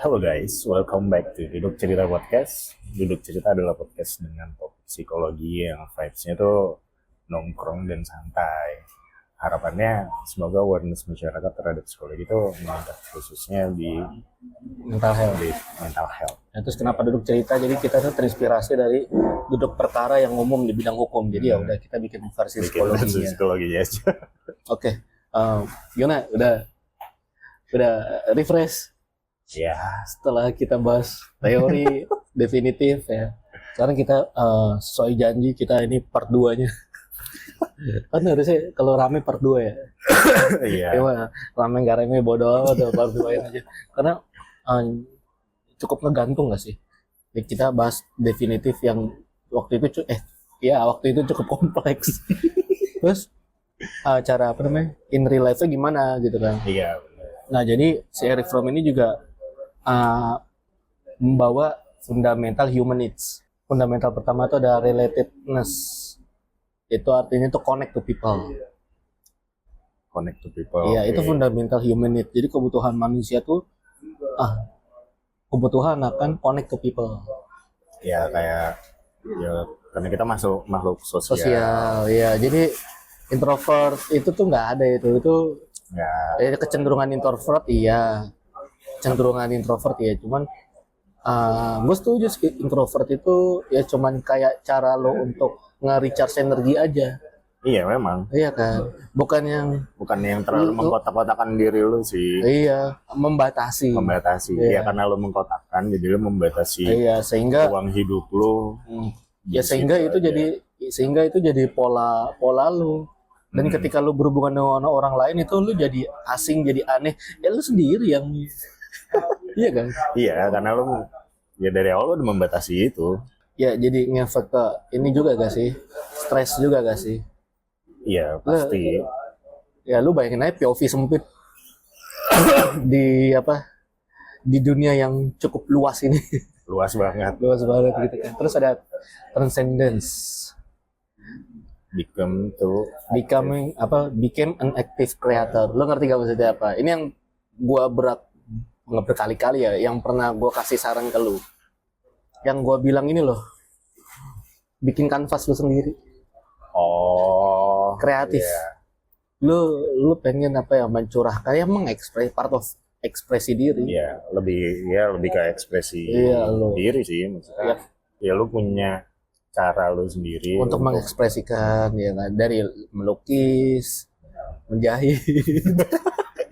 Halo guys, welcome back to Duduk Cerita Podcast. Duduk Cerita adalah podcast dengan topik psikologi yang vibes-nya tuh nongkrong dan santai. Harapannya semoga awareness masyarakat terhadap psikologi itu meningkat, khususnya di mental health. mental health. Nah, terus kenapa duduk cerita? Jadi kita tuh terinspirasi dari duduk perkara yang umum di bidang hukum. Jadi ya udah kita bikin versi psikologinya. Psikologinya aja. Oke, gimana? Udah refresh Ya, setelah kita bahas teori definitif ya. Sekarang kita sesuai janji kita ini part 2-nya. Kan harusnya kalau rame part 2 ya. iya. Cuma rame nggak rame bodoh amat, part 2 aja. Karena cukup ngegantung nggak sih? Ya, kita bahas definitif yang waktu itu waktu itu cukup kompleks. Terus cara in real life-nya gimana gitu kan? Iya. Nah jadi si Eric Fromm ini juga membawa fundamental human needs. Fundamental pertama itu ada relatedness. Itu artinya itu connect to people. Connect to people. Iya, okay. itu fundamental human need. Jadi kebutuhan manusia tuh kebutuhan akan connect to people. Ya kayak karena kita makhluk Sosial, ya. Jadi introvert itu tuh nggak ada itu. Nggak. Kecenderungan introvert iya. Cuman gue setuju sih, introvert itu ya cuman kayak cara lo untuk nge-recharge energi aja. Iya memang. Iya kan, bukan yang terlalu mengkotak-kotakan diri lu sih. Iya, membatasi. Iya, karena lu mengkotakkan, jadi lu membatasi. Iya, sehingga ruang hidup lu. Ya sehingga itu jadi pola lu. Dan ketika lu berhubungan dengan orang lain itu lu jadi asing, jadi aneh. Ya lu sendiri yang iya kan? Iya, karena lu ya dari awal lu udah membatasi itu. Ya jadi ngefek ke ini juga gak sih? Stres juga gak sih? Iya, pasti. Ya lu bayangin aja POV sempit di dunia yang cukup luas ini. Luas banget Gitu kan. Terus ada transcendence. Became an active creator. Lo ngerti gak maksudnya apa? Ini yang gua berkali-kali ya, yang pernah gua kasih saran ke lu. Yang gua bilang ini loh, bikin kanvas lu sendiri. Oh, kreatif. Yeah. Lu pengen mencurahkan, mengekspresi part of ekspresi diri. Iya, lebih ke ekspresi diri sih maksudnya. Ya lu punya cara lu sendiri untuk mengekspresikan ya kan, dari melukis, menjahit.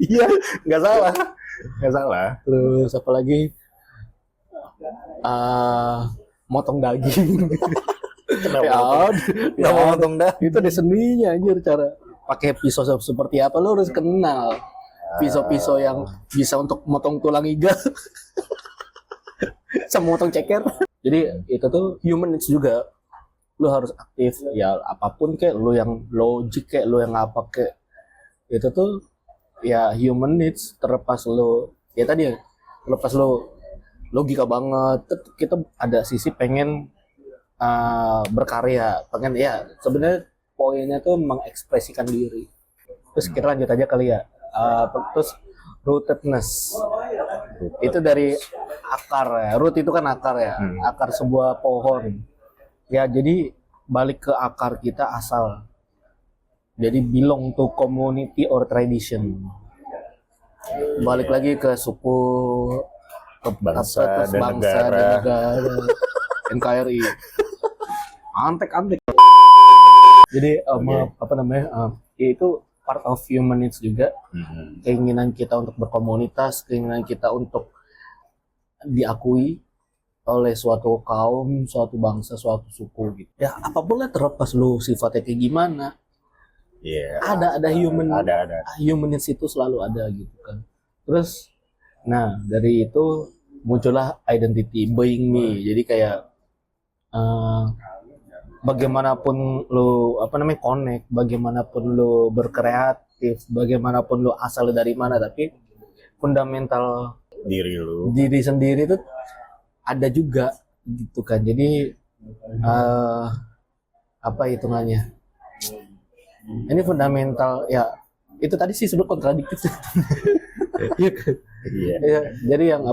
Iya, nggak salah. Terus apalagi motong daging. Kenapa motong daging? Itu ada seninya anjir, cara pakai pisau seperti apa lo harus kenal. Pisau-pisau yang bisa untuk motong tulang iga sama motong ceker. Jadi itu tuh human needs juga. Lu harus aktif ya, apapun kayak lu yang logik kayak lu yang apa kayak itu tuh ya human needs. Terlepas lu ya tadi lepas lu logika banget, kita ada sisi pengen berkarya, pengen ya sebenarnya poinnya tuh mengekspresikan diri. Terus kita lanjut aja kali ya. Terus rootedness itu dari akar ya. Root itu kan akar ya, akar sebuah pohon ya. Jadi balik ke akar kita asal, jadi belong to community or tradition. Balik lagi ke suku, ke bangsa dan negara. NKRI antek. Jadi itu part of human needs juga. Keinginan kita untuk berkomunitas, keinginan kita untuk diakui oleh suatu kaum, suatu bangsa, suatu suku gitu. Ya apapun lah, terlepas lu sifatnya kayak gimana. Yeah. Ada human needs itu selalu ada gitu kan. Terus dari itu muncullah identity, being me. Jadi kayak bagaimanapun lu connect, bagaimanapun lu berkreatif, bagaimanapun lu asal dari mana, tapi fundamental diri sendiri itu ada juga gitu kan. Jadi hitungannya ini fundamental ya, itu tadi sih sebut kontradiktif. Iya. Jadi yang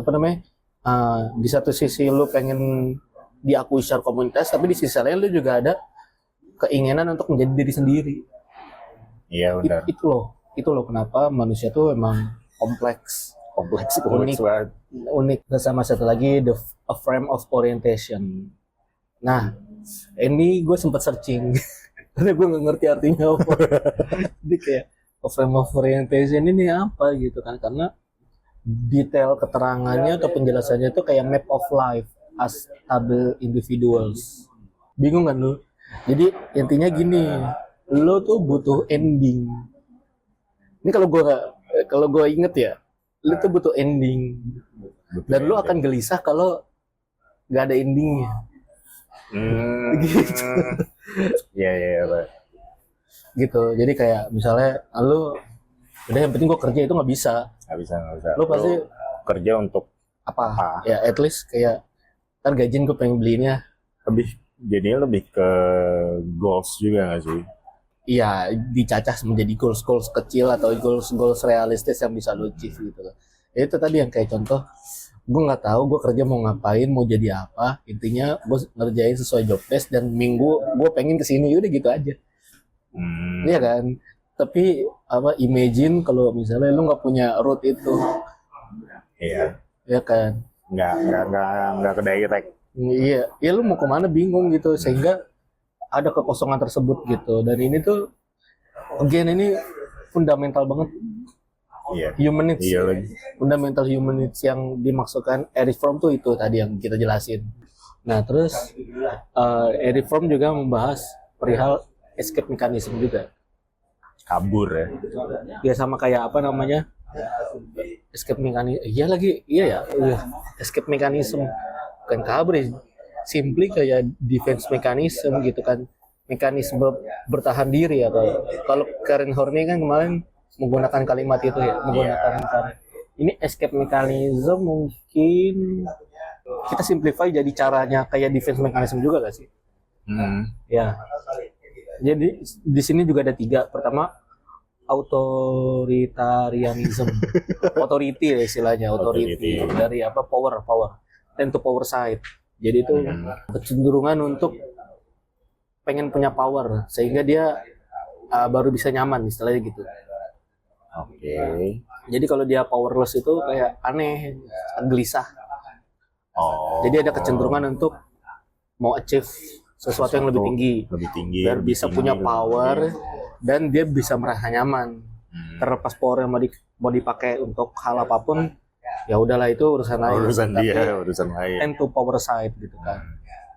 Di satu sisi lu pengen diakui secara komunitas, tapi di sisi lain lu juga ada keinginan untuk menjadi diri sendiri. Iya benar. Itu loh kenapa manusia tuh emang kompleks, Kompleks banget. unik. Dan sama satu lagi a frame of orientation. Nah, ini gue sempat searching karena gue nggak ngerti artinya apa. Jadi kayak a frame of orientation ini apa gitu kan, karena detail keterangannya atau penjelasannya itu kayak map of life as stable individuals. Bingung kan lu? Jadi intinya gini, lo tuh butuh ending. Ini kalau gue inget ya, lo tuh butuh ending. Dan lo akan gelisah kalau nggak ada endingnya. Gitu. Iya, Pak. Gitu. Jadi kayak misalnya lo udah yang penting gue kerja itu nggak bisa. Nggak bisa. Lo pasti kerja untuk apa? Ya at least kayak ntar gajian gue pengen belinya. Jadinya lebih ke goals juga nggak sih? Iya, dicacah menjadi goals kecil atau goals realistis yang bisa lo achieve gitu loh. Ya, itu tadi yang kayak contoh, gue nggak tahu gue kerja mau ngapain, mau jadi apa. Intinya gue ngerjain sesuai job desk dan minggu gue pengen kesini, udah gitu aja. Iya kan? Tapi imagine kalau misalnya lu nggak punya route itu. Iya. Ya kan? Nggak ke direct. Iya, ya lu mau kemana bingung gitu, sehingga ada kekosongan tersebut gitu. Dan ini tuh again ini fundamental banget. Iya. Human needs. Iya lagi. Fundamental human needs yang dimaksudkan Eric Fromm tuh itu tadi yang kita jelasin. Nah, terus Eric Fromm juga membahas perihal escape mechanism juga. Kabur ya. Ya sama kayak apa namanya? Escape mechanism. Iya. Escape mechanism. Bukan kabur ya. Simply kayak defense mechanism gitu kan. Mekanisme bertahan diri atau kalau Karen Horney kan kemarin menggunakan kalimat itu ya, ini escape mechanism mungkin kita simplify jadi caranya kayak defense mechanism juga gak sih? Ya. Jadi di sini juga ada 3. Pertama authoritarianism. Authority ya istilahnya, authority. Dari apa? Power. Dan to power side. Jadi itu kecenderungan untuk pengen punya power sehingga dia baru bisa nyaman istilahnya gitu. Oke. Jadi kalau dia powerless itu kayak aneh, gelisah. Jadi ada kecenderungan untuk mau achieve sesuatu yang lebih tinggi, biar bisa punya power dan dia bisa merasa nyaman. Terlepas power yang mau dipakai untuk hal apapun, ya udahlah itu urusan lain. Urusan lain. And to power side gitu kan.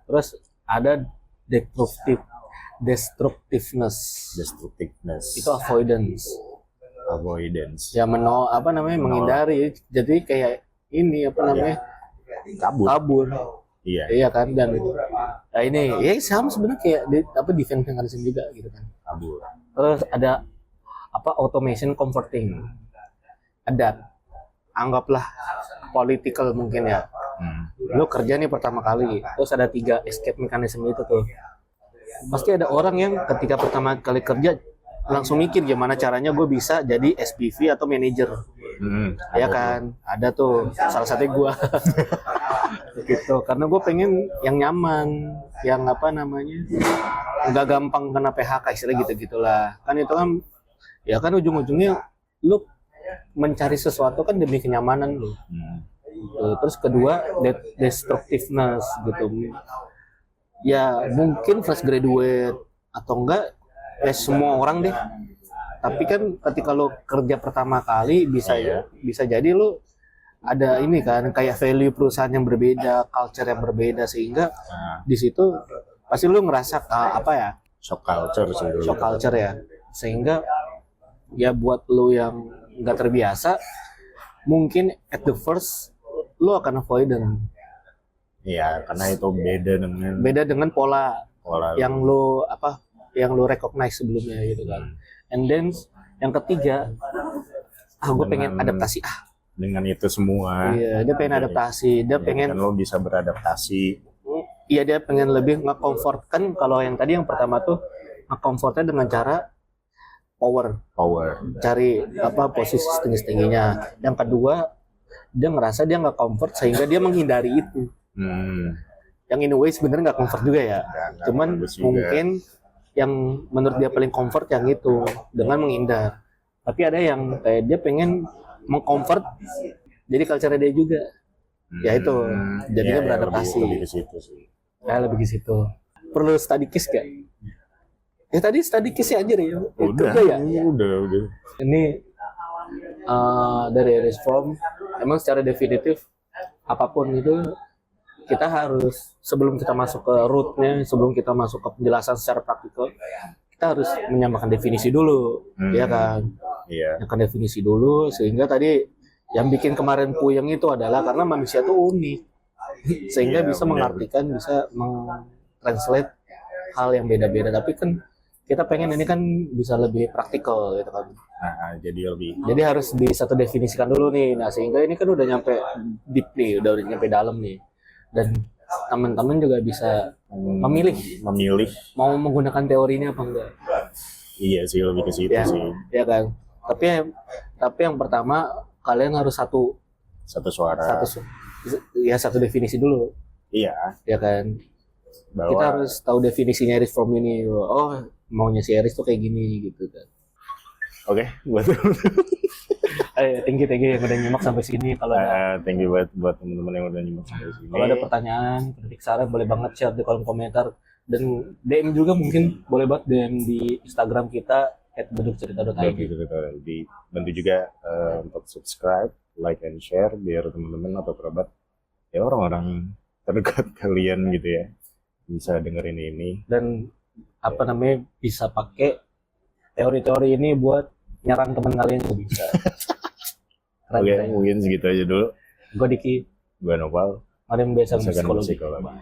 Terus ada destructiveness. Itu avoidance. Ya menghindari. Jadi kayak ini kabur. Iya kan, dan ini ya sama sebenarnya kayak defense mechanism juga gitu kan. Kabur. Terus ada automation comforting. Anggaplah political mungkin ya. Lo kerja nih pertama kali, terus ada 3 escape mechanism itu tuh. Pasti ada orang yang ketika pertama kali kerja langsung mikir gimana caranya gue bisa jadi SPV atau manager. Ya kan, ada tuh salah satunya gue. Gitu, karena gue pengen yang nyaman, yang nggak gampang kena PHK istilah gitu-gitulah. Kan itu kan, ya kan ujung-ujungnya lu mencari sesuatu kan demi kenyamanan lu. Terus kedua destructiveness gitu. Ya mungkin fresh graduate atau enggak semua orang deh. Tapi kan ketika lo kerja pertama kali bisa jadi lo ada ini kan kayak value perusahaan yang berbeda, culture yang berbeda, sehingga di situ pasti lo ngerasa shock culture ya. Sehingga ya buat lo yang nggak terbiasa mungkin at the first lo akan avoidant. Iya, karena itu beda dengan pola yang lo recognize sebelumnya gitu kan. And then yang ketiga, gue pengen adaptasi dengan itu semua. Iya, dia pengen adaptasi, dia pengen lo bisa beradaptasi. Iya, dia pengen lebih nge-comfort kan. Kalau yang tadi yang pertama tuh nge-comfortnya dengan cara power. Cari posisi setinggi-tingginya. Yang kedua dia ngerasa dia nggak comfort sehingga dia menghindari itu. Yang in a way sebenarnya nggak comfort juga ya, cuman mungkin yang menurut dia paling comfort yang itu dengan menghindar. Tapi ada yang kayak dia pengen mengcomfort jadi culture dia juga, ya itu jadinya beradaptasi. Lebih ke situ sih. Ya lebih ke situ. Perlu study case gak? Ya tadi study case aja ya. Udah ya. Udah. Ini dari Erich Fromm, emang secara definitif apapun itu kita harus sebelum kita masuk ke rootnya, sebelum kita masuk ke penjelasan secara praktikal, kita harus menyamakan definisi dulu, ya kan? Iya. Menyamakan definisi dulu sehingga tadi yang bikin kemarin puyeng itu adalah karena manusia itu unik, sehingga bisa mengartikan, bisa mentranslate hal yang beda-beda. Tapi kan kita pengen ini kan bisa lebih praktikal gitu kan. Nah, Jadi harus di satu definisikan dulu nih. Nah, sehingga ini kan udah nyampe deep nih, udah nyampe dalam nih. Dan teman-teman juga bisa memilih mau menggunakan teorinya apa enggak. Iya sih, lebih ke situ sih. Ya kan. Tapi yang pertama kalian harus satu suara. Satu definisi dulu. Iya. Ya kan. Bahwa kita harus tahu definisinya Erich Fromm ini. Oh, maunya si Erich tuh kayak gini gitu kan. Oke, buat thank you yang udah nyimak sampai sini. Kalau thank you buat teman-teman yang udah nyimak sampai sini. Kalau ada pertanyaan, kritik, saran boleh banget share di kolom komentar, dan DM juga mungkin boleh banget DM di Instagram kita @bedukcerita.id. Bantu juga untuk subscribe, like and share biar teman-teman atau kerabat ya orang-orang terdekat kalian gitu ya bisa dengerin ini dan bisa pakai teori-teori ini buat nyerang teman kalian juga bisa. Oke, mungkin segitu aja dulu. Gue Diki. Gue Nopal. Mari membiasakan psikologi. Bye.